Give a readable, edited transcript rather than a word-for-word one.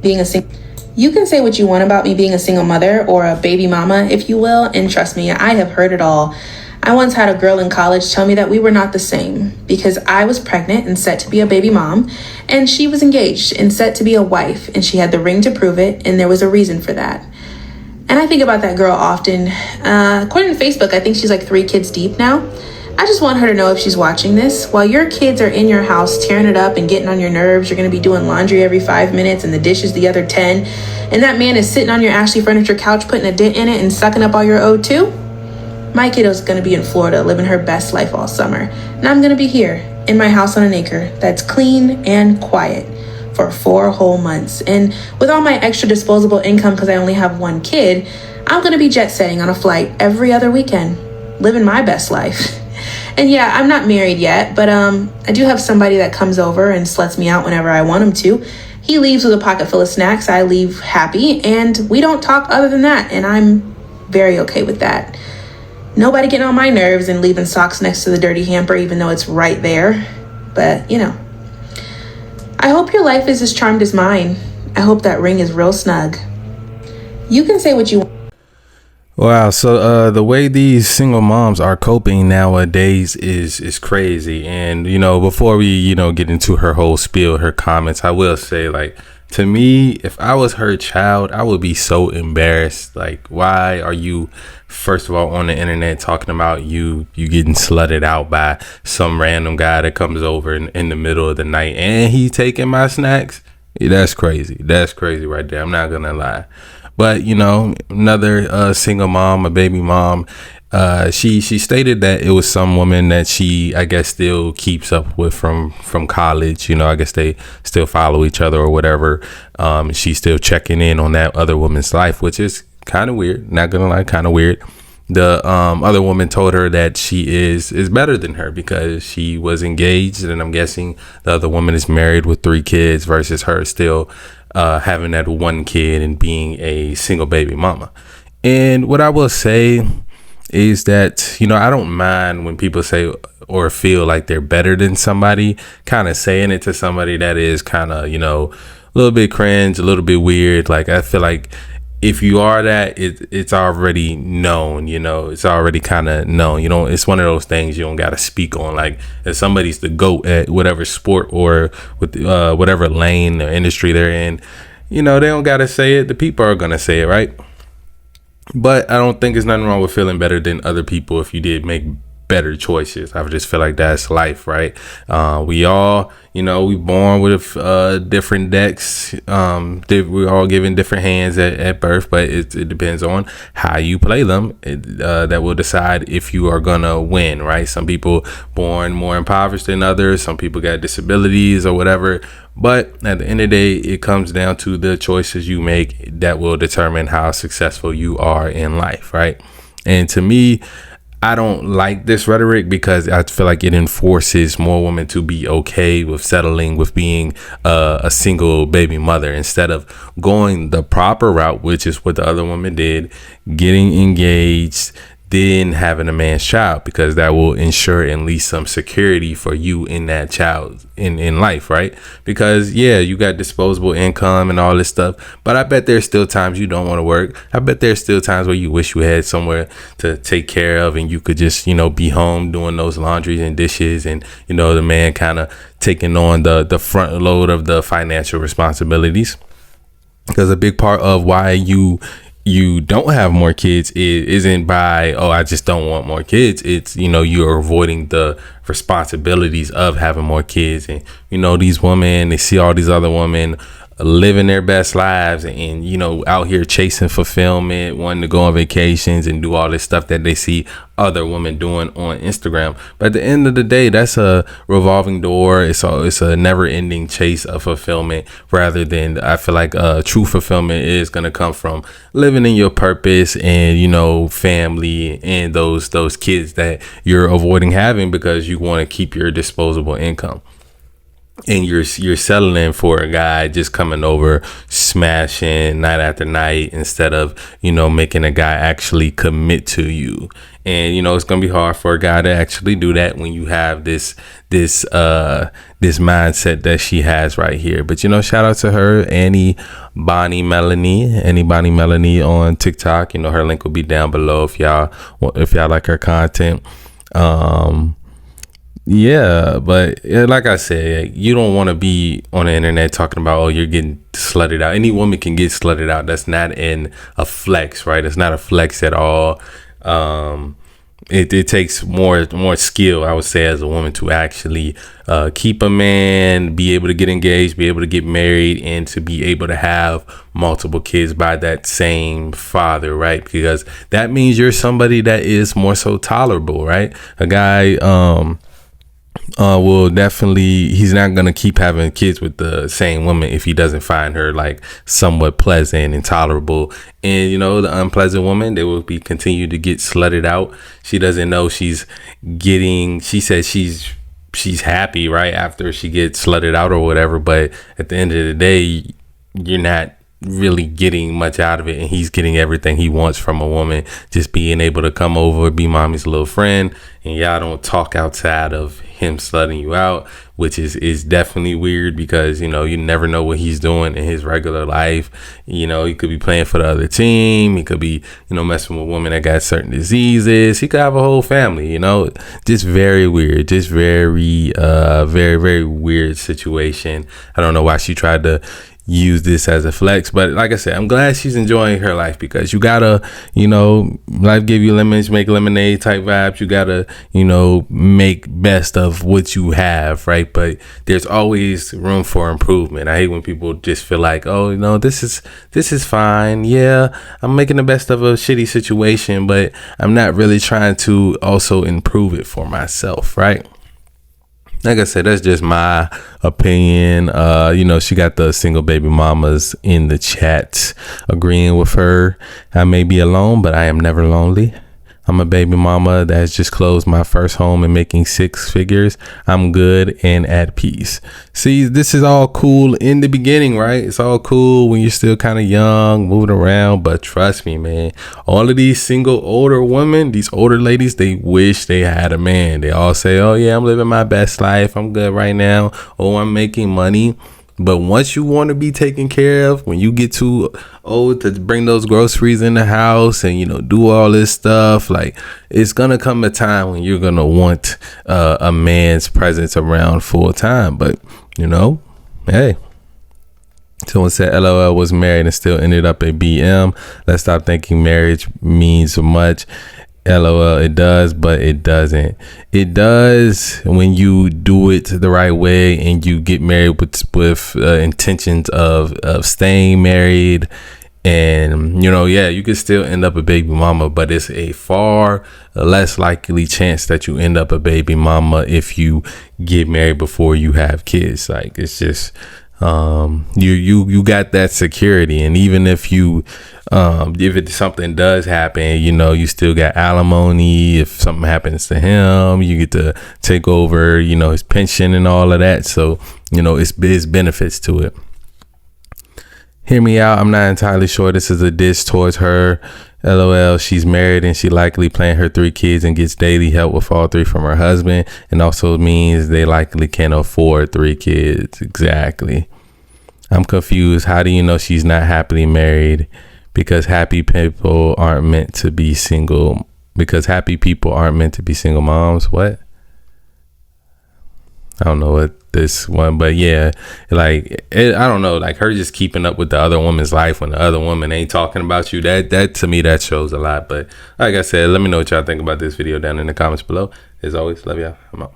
being a single. You can say what you want about me being a single mother or a baby mama, if you will, and trust me, I have heard it all. I once had a girl in college tell me that we were not the same because I was pregnant and set to be a baby mom, and she was engaged and set to be a wife, and she had the ring to prove it, and there was a reason for that. And I think about that girl often. According to Facebook, I think she's like 3 kids deep now. I just want her to know, if she's watching this, while your kids are in your house tearing it up and getting on your nerves, you're going to be doing laundry every 5 minutes and the dishes the other 10, and that man is sitting on your Ashley furniture couch putting a dent in it and sucking up all your O2. My kiddo's going to be in Florida living her best life all summer, and I'm going to be here in my house on an acre that's clean and quiet for 4 whole months. And with all my extra disposable income, because I only have 1 kid, I'm going to be jet setting on a flight every other weekend, living my best life. And yeah, I'm not married yet, but I do have somebody that comes over and sluts me out whenever I want him to. He leaves with a pocket full of snacks. I leave happy, and we don't talk other than that, and I'm very okay with that. Nobody getting on my nerves and leaving socks next to the dirty hamper, even though it's right there. But, I hope your life is as charmed as mine. I hope that ring is real snug. You can say what you want. Wow. So the way these single moms are coping nowadays is crazy. And, before we, get into her whole spiel, her comments, I will say, to me, if I was her child, I would be so embarrassed. Like, why are you, first of all, on the internet talking about you getting slutted out by some random guy that comes over in the middle of the night and he taking my snacks? Yeah, that's crazy. That's crazy right there. I'm not going to lie. But, another single mom, a baby mom, she stated that it was some woman that she, I guess, still keeps up with from college. I guess they still follow each other or whatever. She's still checking in on that other woman's life, which is kind of weird. Not gonna lie, kind of weird. The other woman told her that she is better than her because she was engaged, and I'm guessing the other woman is married with 3 kids versus her still having that 1 kid and being a single baby mama. And what I will say is that, I don't mind when people say or feel like they're better than somebody, kind of saying it to somebody that is kind of, a little bit cringe, a little bit weird. Like, I feel like if you are that, it's already known, it's already kind of known. It's one of those things you don't got to speak on. Like, if somebody's the GOAT at whatever sport or with whatever lane or industry they're in, they don't got to say it. The people are going to say it, right? But I don't think there's nothing wrong with feeling better than other people if you did make better choices. I just feel like that's life, right? We all, we born with different decks. We're all given different hands at birth, but it depends on how you play them. That will decide if you are gonna win, right? Some people born more impoverished than others. Some people got disabilities or whatever. But at the end of the day, it comes down to the choices you make that will determine how successful you are in life, right? And to me, I don't like this rhetoric because I feel like it enforces more women to be okay with settling with being a single baby mother instead of going the proper route, which is what the other woman did, getting engaged, then having a man's child, because that will ensure at least some security for you in that child in life, right? Because you got disposable income and all this stuff, but I bet there's still times you don't want to work. I bet there's still times where you wish you had somewhere to take care of and you could just be home doing those laundries and dishes, and the man kind of taking on the front load of the financial responsibilities. Because a big part of why you don't have more kids isn't by, I just don't want more kids. It's, you're avoiding the responsibilities of having more kids. And, these women, they see all these other women living their best lives and, out here chasing fulfillment, wanting to go on vacations and do all this stuff that they see other women doing on Instagram. But at the end of the day, that's a revolving door. It's a never ending chase of fulfillment, rather than, I feel like true fulfillment is going to come from living in your purpose and, family and those kids that you're avoiding having because you want to keep your disposable income. And you're settling for a guy just coming over, smashing night after night, instead of, making a guy actually commit to you And, you know, it's going to be hard for a guy to actually do that when you have this mindset that she has right here. But, you know, shout out to her, Annie Bonnie Melanie on TikTok. You know, her link will be down below if y'all like her content. Yeah, but like I said, you don't want to be on the internet talking about, oh, you're getting slutted out. Any woman can get slutted out. That's not a flex, right? It's not a flex at all. It takes more skill, I would say, as a woman to actually keep a man, be able to get engaged, be able to get married, and to be able to have multiple kids by that same father, right? Because that means you're somebody that is more so tolerable, right? A guy will definitely, he's not gonna keep having kids with the same woman if he doesn't find her like somewhat pleasant and tolerable. And, you know, the unpleasant woman, they will be continue to get slutted out. She doesn't know she says she's happy right after she gets slutted out or whatever, but at the end of the day, you're not really getting much out of it, and he's getting everything he wants from a woman, just being able to come over, be mommy's little friend, and y'all don't talk outside of him slutting you out, which is definitely weird, because, you know, you never know what he's doing in his regular life. You know, he could be playing for the other team, he could be, you know, messing with women that got certain diseases, he could have a whole family, you know. Just very weird, just very very weird situation. I don't know why she tried to use this as a flex, but like I said, I'm glad she's enjoying her life, because you gotta, you know, life give you lemons, make lemonade type vibes. You gotta, you know, make best of what you have, right? But there's always room for improvement. I hate when people just feel like, oh, you know, this is fine, yeah, I'm making the best of a shitty situation, but I'm not really trying to also improve it for myself, right? Like I said, that's just my opinion. You know, she got the single baby mamas in the chat agreeing with her. I may be alone, but I am never lonely. I'm a baby mama that has just closed my first home and making 6 figures. I'm good and at peace. See, this is all cool in the beginning, right? It's all cool when you're still kind of young, moving around. But trust me, man, all of these single older women, these older ladies, they wish they had a man. They all say, oh yeah, I'm living my best life, I'm good right now. Oh, I'm making money. But once you want to be taken care of, when you get too old to bring those groceries in the house and, you know, do all this stuff, like, it's going to come a time when you're going to want a man's presence around full time. But, you know, hey, someone said LOL was married and still ended up a BM. Let's stop thinking marriage means so much. LOL, it does, but it doesn't. It does when you do it the right way and you get married with intentions of staying married. And, you know, yeah, you could still end up a baby mama, but it's a far less likely chance that you end up a baby mama if you get married before you have kids. Like, it's just you got that security. And even if something does happen, you know, you still got alimony. If something happens to him, you get to take over, you know, his pension and all of that. So, you know, it's benefits to it. Hear me out. I'm not entirely sure this is a diss towards her. LOL, she's married and she likely planning her 3 kids and gets daily help with all 3 from her husband, and also means they likely can't afford 3 kids. Exactly. I'm confused. How do you know she's not happily married? Because happy people aren't meant to be single. Because happy people aren't meant to be single moms. What? I don't know what this one, but yeah, like, I don't know, like, her just keeping up with the other woman's life when the other woman ain't talking about you, that to me, that shows a lot. But like I said, let me know what y'all think about this video down in the comments below. As always, love y'all. I'm out.